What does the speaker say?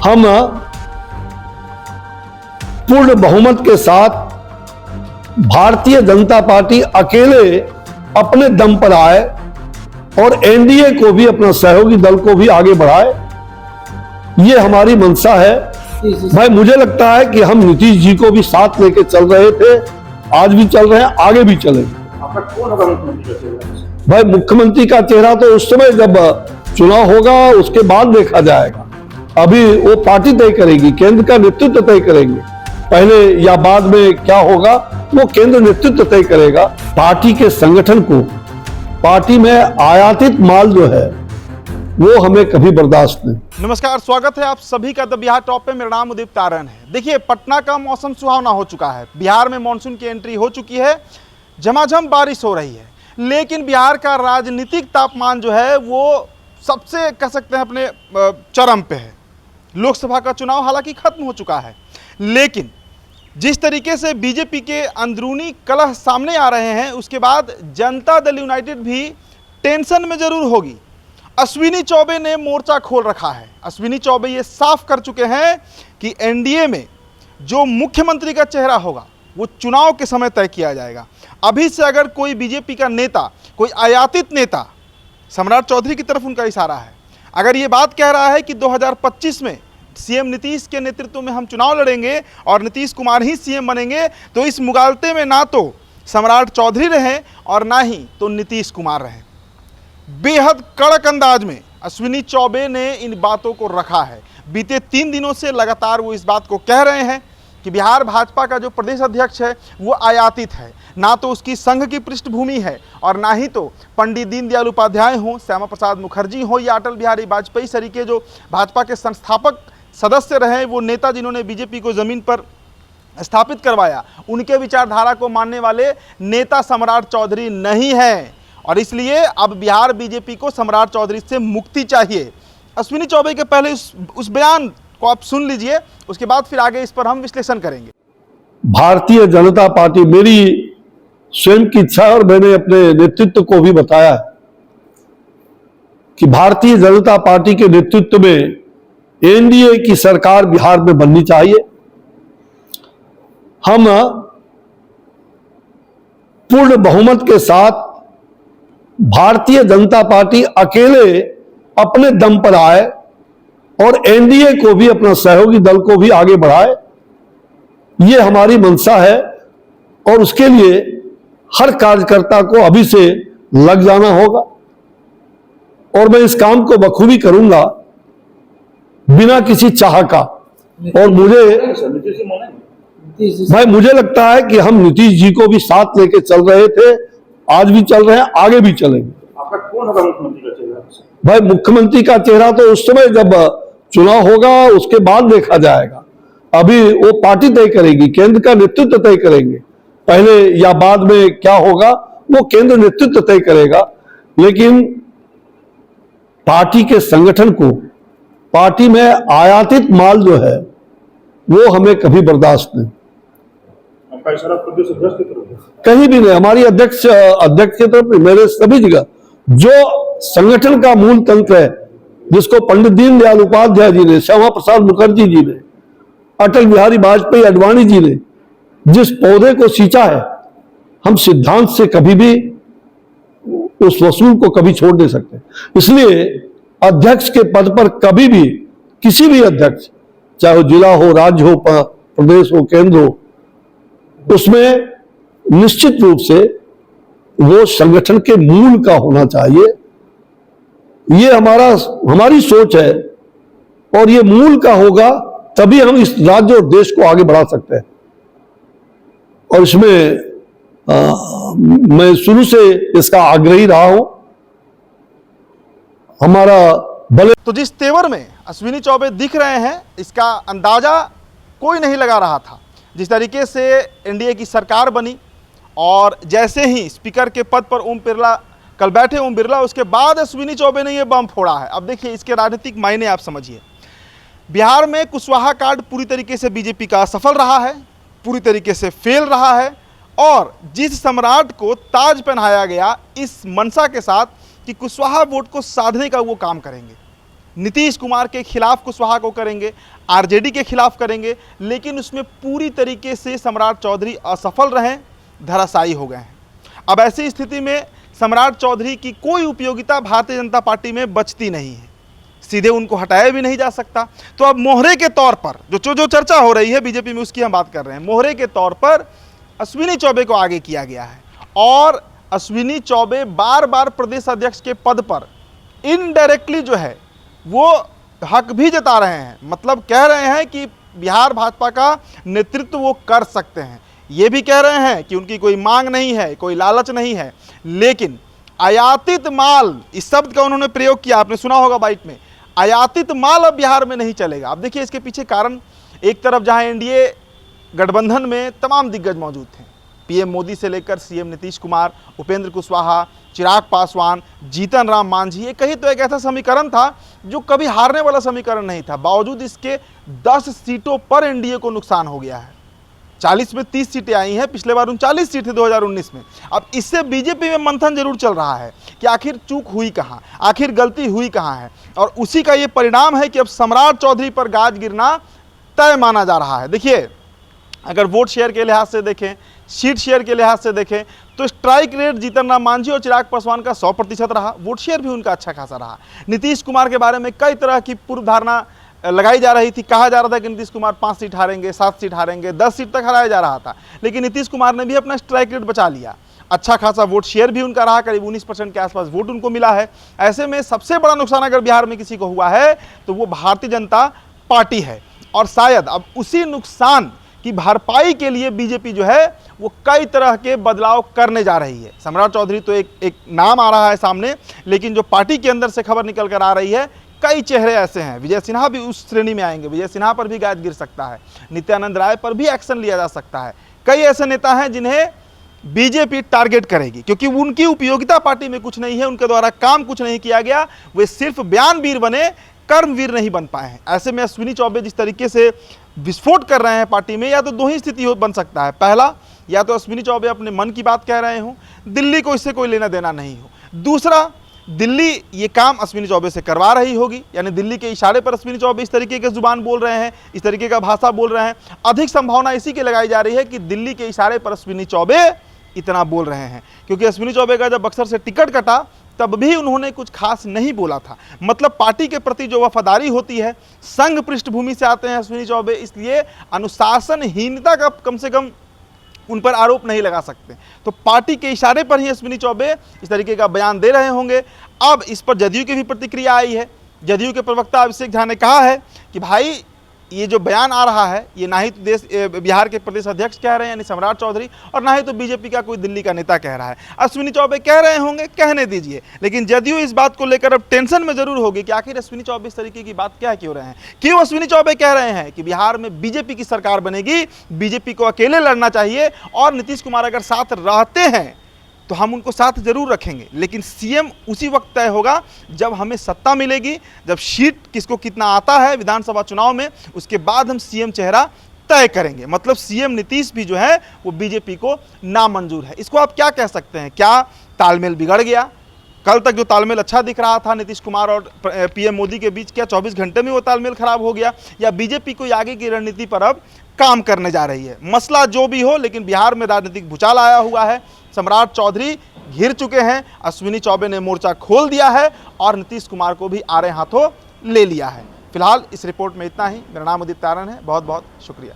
हम पूर्ण बहुमत के साथ भारतीय जनता पार्टी अकेले अपने दम पर आए और एनडीए को भी, अपना सहयोगी दल को भी आगे बढ़ाए, ये हमारी मंशा है। भाई मुझे लगता है कि हम नीतीश जी को भी साथ लेके चल रहे थे, आज भी चल रहे हैं, आगे भी चलेंगे। आपका कौन होगा मुख्यमंत्री का चेहरा? भाई मुख्यमंत्री का चेहरा तो उस समय जब चुनाव होगा उसके बाद देखा जाएगा। अभी वो पार्टी तय करेगी, केंद्र का नेतृत्व तय करेंगे, पहले या बाद में क्या होगा वो केंद्र नेतृत्व तय करेगा। पार्टी के संगठन को, पार्टी में आयातित माल जो है वो हमें कभी बर्दाश्त नहीं। नमस्कार, स्वागत है आप सभी का द बिहार टॉप पे। मेरा नाम उदित तारण है। देखिए, पटना का मौसम सुहावना हो चुका है, बिहार में मानसून की एंट्री हो चुकी है, झमाझम बारिश हो रही है, लेकिन बिहार का राजनीतिक तापमान जो है वो सबसे कह सकते हैं अपने चरम पे है। लोकसभा का चुनाव हालांकि खत्म हो चुका है, लेकिन जिस तरीके से बीजेपी के अंदरूनी कलह सामने आ रहे हैं, उसके बाद जनता दल यूनाइटेड भी टेंशन में जरूर होगी। अश्विनी चौबे ने मोर्चा खोल रखा है। अश्विनी चौबे ये साफ कर चुके हैं कि एनडीए में जो मुख्यमंत्री का चेहरा होगा वो चुनाव के समय तय किया जाएगा। अभी से अगर कोई बीजेपी का नेता, कोई आयातित नेता, सम्राट चौधरी की तरफ उनका इशारा है, अगर ये बात कह रहा है कि 2025 में सीएम नीतीश के नेतृत्व में हम चुनाव लड़ेंगे और नीतीश कुमार ही सीएम बनेंगे, तो इस मुगालते में ना तो सम्राट चौधरी रहे और ना ही तो नीतीश कुमार रहे। बेहद कड़क अंदाज में अश्विनी चौबे ने इन बातों को रखा है। बीते 3 दिनों से लगातार वो इस बात को कह रहे हैं कि बिहार भाजपा का जो प्रदेश अध्यक्ष है वो आयातित है, ना तो उसकी संघ की पृष्ठभूमि है और ना ही तो पंडित दीनदयाल उपाध्याय हों, श्यामा प्रसाद मुखर्जी हो या अटल बिहारी वाजपेयी सरी के जो भाजपा के संस्थापक सदस्य रहे, वो नेता जिन्होंने बीजेपी को ज़मीन पर स्थापित करवाया, उनके विचारधारा को मानने वाले नेता सम्राट चौधरी नहीं है। और इसलिए अब बिहार बीजेपी को सम्राट चौधरी से मुक्ति चाहिए। अश्विनी चौबे के पहले उस बयान को आप सुन लीजिए, उसके बाद फिर आगे इस पर हम विश्लेषण करेंगे। भारतीय जनता पार्टी, मेरी स्वयं की इच्छा है और मैंने अपने नेतृत्व को भी बताया कि भारतीय जनता पार्टी के नेतृत्व में एनडीए की सरकार बिहार में बननी चाहिए। हम पूर्ण बहुमत के साथ भारतीय जनता पार्टी अकेले अपने दम पर आए और एनडीए को भी, अपना सहयोगी दल को भी आगे बढ़ाए, ये हमारी मंशा है। और उसके लिए हर कार्यकर्ता को अभी से लग जाना होगा और मैं इस काम को बखूबी करूंगा बिना किसी चाह का। और मुझे लगता है कि हम नीतीश जी को भी साथ लेके चल रहे थे, आज भी चल रहे हैं, आगे भी चलेंगे। आपका कौन होगा मुख्यमंत्री का चेहरा? भाई मुख्यमंत्री का चेहरा तो उस समय जब चुनाव होगा उसके बाद देखा जाएगा। अभी वो पार्टी तय करेगी, केंद्र का नेतृत्व तय करेंगे, पहले या बाद में क्या होगा वो केंद्र नेतृत्व तय करेगा। लेकिन पार्टी के संगठन को, पार्टी में आयातित माल जो है वो हमें कभी बर्दाश्त नहीं। आपका इशारा प्रदेश अध्यक्ष की तरफ है? कहीं भी नहीं, हमारी अध्यक्ष की तरफ नहीं, मेरे सभी जगह जो संगठन का मूल तंत्र है, जिसको पंडित दीनदयाल उपाध्याय जी ने, श्यामा प्रसाद मुखर्जी जी ने, अटल बिहारी वाजपेयी अडवाणी जी ने जिस पौधे को सींचा है, हम सिद्धांत से कभी भी उस वसूल को कभी छोड़ नहीं सकते। इसलिए अध्यक्ष के पद पर कभी भी किसी भी अध्यक्ष, चाहे वो जिला हो, राज्य हो, प्रदेश हो, केंद्र हो, उसमें निश्चित रूप से वो संगठन के मूल का होना चाहिए। ये हमारी सोच है और ये मूल का होगा तभी हम इस राज्य और देश को आगे बढ़ा सकते हैं। और इसमें मैं शुरू से इसका आग्रही रहा हूं। हमारा भले तो जिस तेवर में अश्विनी चौबे दिख रहे हैं, इसका अंदाजा कोई नहीं लगा रहा था। जिस तरीके से एनडीए की सरकार बनी और जैसे ही स्पीकर के पद पर ओम बिरला कल बैठे, ओम बिरला, उसके बाद अश्विनी चौबे ने यह बम फोड़ा है। अब देखिए इसके राजनीतिक मायने आप समझिए। बिहार में कुशवाहा कार्ड पूरी तरीके से बीजेपी का असफल रहा है, पूरी तरीके से फेल रहा है और जिस सम्राट को ताज पहनाया गया इस मनसा के साथ कि कुशवाहा वोट को साधने का वो काम करेंगे, नीतीश कुमार के खिलाफ कुशवाहा को करेंगे, आरजेडी के खिलाफ करेंगे, लेकिन उसमें पूरी तरीके से सम्राट चौधरी असफल रहे, धराशायी हो गए हैं। अब ऐसी स्थिति में सम्राट चौधरी की कोई उपयोगिता भारतीय जनता पार्टी में बचती नहीं है, सीधे उनको हटाया भी नहीं जा सकता। तो अब मोहरे के तौर पर जो चर्चा हो रही है बीजेपी में, उसकी हम बात कर रहे हैं। मोहरे के तौर पर अश्विनी चौबे को आगे किया गया है और अश्विनी चौबे बार बार प्रदेश अध्यक्ष के पद पर इनडायरेक्टली जो है वो हक भी जता रहे हैं, मतलब कह रहे हैं कि बिहार भाजपा का नेतृत्व वो कर सकते हैं। ये भी कह रहे हैं कि उनकी कोई मांग नहीं है, कोई लालच नहीं है, लेकिन आयातित माल, इस शब्द का उन्होंने प्रयोग किया, आपने सुना होगा बाइट में, आयातित माल अब बिहार में नहीं चलेगा। अब देखिए इसके पीछे कारण, एक तरफ जहां एनडीए गठबंधन में तमाम दिग्गज मौजूद थे, पीएम मोदी से लेकर सीएम नीतीश कुमार, उपेंद्र कुशवाहा, चिराग पासवान, जीतन राम मांझी, ये कहीं तो एक ऐसा समीकरण था जो कभी हारने वाला समीकरण नहीं था। बावजूद इसके 10 सीटों पर एनडीए को नुकसान हो गया है। 40 में 30 सीटें आई हैं, पिछले बार 39 सीटें 2019 में। अब इससे बीजेपी में मंथन जरूर चल रहा है कि आखिर चूक हुई कहाँ, आखिर गलती हुई कहाँ है, और उसी का ये परिणाम है कि अब सम्राट चौधरी पर गाज गिरना तय माना जा रहा है। देखिए, अगर वोट शेयर के लिहाज से देखें, सीट शेयर के लिहाज से देखें, तो स्ट्राइक रेट जीतन राम मांझी और चिराग पासवान का 100% रहा, वोट शेयर भी उनका अच्छा खासा रहा। नीतीश कुमार के बारे में कई तरह की पूर्व धारणा लगाई जा रही थी, कहा जा रहा था कि नीतीश कुमार 5 सीट हारेंगे, 7 सीट हारेंगे, 10 सीट तक हराया जा रहा था, लेकिन नीतीश कुमार ने भी अपना स्ट्राइक रेट बचा लिया, अच्छा खासा वोट शेयर भी उनका रहा, करीब 19% के आसपास वोट उनको मिला है। ऐसे में सबसे बड़ा नुकसान अगर बिहार में किसी को हुआ है तो वो भारतीय जनता पार्टी है, और शायद अब उसी नुकसान की भरपाई के लिए बीजेपी जो है वो कई तरह के बदलाव करने जा रही है। सम्राट चौधरी तो एक नाम आ रहा है सामने, लेकिन जो पार्टी के अंदर से खबर निकल कर आ रही है, कई चेहरे ऐसे हैं, विजय सिन्हा भी उस श्रेणी में आएंगे, विजय सिन्हा पर भी गाज गिर सकता है, नित्यानंद राय पर भी एक्शन लिया जा सकता है। कई ऐसे नेता हैं जिन्हें बीजेपी टारगेट करेगी, क्योंकि उनकी उपयोगिता पार्टी में कुछ नहीं है, उनके द्वारा काम कुछ नहीं किया गया, वे सिर्फ बयानवीर बने, कर्मवीर नहीं बन पाए हैं। ऐसे में अश्विनी चौबे जिस तरीके से विस्फोट कर रहे हैं पार्टी में, या तो दो ही स्थिति बन सकता है। पहला, या तो अश्विनी चौबे अपने मन की बात कह रहे हों, दिल्ली को इससे कोई लेना देना नहीं हो। दूसरा, दिल्ली ये काम अश्विनी चौबे से करवा रही होगी, यानी दिल्ली के इशारे पर अश्विनी चौबे इस तरीके के जुबान बोल रहे हैं, इस तरीके का भाषा बोल रहे हैं। अधिक संभावना इसी की लगाई जा रही है कि दिल्ली के इशारे पर अश्विनी चौबे इतना बोल रहे हैं, क्योंकि अश्विनी चौबे का जब बक्सर से टिकट कटा तब भी उन्होंने कुछ खास नहीं बोला था। मतलब पार्टी के प्रति जो वफादारी होती है, संघ पृष्ठभूमि से आते हैं अश्विनी चौबे, इसलिए अनुशासनहीनता का कम से कम उन पर आरोप नहीं लगा सकते। तो पार्टी के इशारे पर ही अश्विनी चौबे इस तरीके का बयान दे रहे होंगे। अब इस पर जदयू की भी प्रतिक्रिया आई है। जदयू के प्रवक्ता अभिषेक झा ने कहा है कि भाई ये जो बयान आ रहा है, ये ना ही तो बिहार के प्रदेश अध्यक्ष कह रहे हैं यानी सम्राट चौधरी, और ना ही तो बीजेपी का कोई दिल्ली का नेता कह रहा है। अश्विनी चौबे कह रहे होंगे, कहने दीजिए, लेकिन जदयू इस बात को लेकर अब टेंशन में जरूर होगी कि आखिर अश्विनी चौबे इस तरीके की बात क्या क्यों रहे हैं। क्यों अश्विनी चौबे कह रहे हैं कि बिहार में बीजेपी की सरकार बनेगी, बीजेपी को अकेले लड़ना चाहिए, और नीतीश कुमार अगर साथ रहते हैं तो हम उनको साथ जरूर रखेंगे, लेकिन सीएम उसी वक्त तय होगा जब हमें सत्ता मिलेगी, जब सीट किसको कितना आता है विधानसभा चुनाव में, उसके बाद हम सीएम चेहरा तय करेंगे। मतलब सीएम नीतीश भी जो है वो बीजेपी को नामंजूर है। इसको आप क्या कह सकते हैं? क्या तालमेल बिगड़ गया? कल तक जो तालमेल अच्छा दिख रहा था नीतीश कुमार और पीएम मोदी के बीच, क्या 24 घंटे में वो तालमेल खराब हो गया, या बीजेपी को आगे की रणनीति पर अब काम करने जा रही है? मसला जो भी हो, लेकिन बिहार में राजनीतिक भूचाल आया हुआ है। सम्राट चौधरी घिर चुके हैं, अश्विनी चौबे ने मोर्चा खोल दिया है और नीतीश कुमार को भी आड़े हाथों ले लिया है। फिलहाल इस रिपोर्ट में इतना ही। मेरा नाम उदित तारण है, बहुत बहुत शुक्रिया।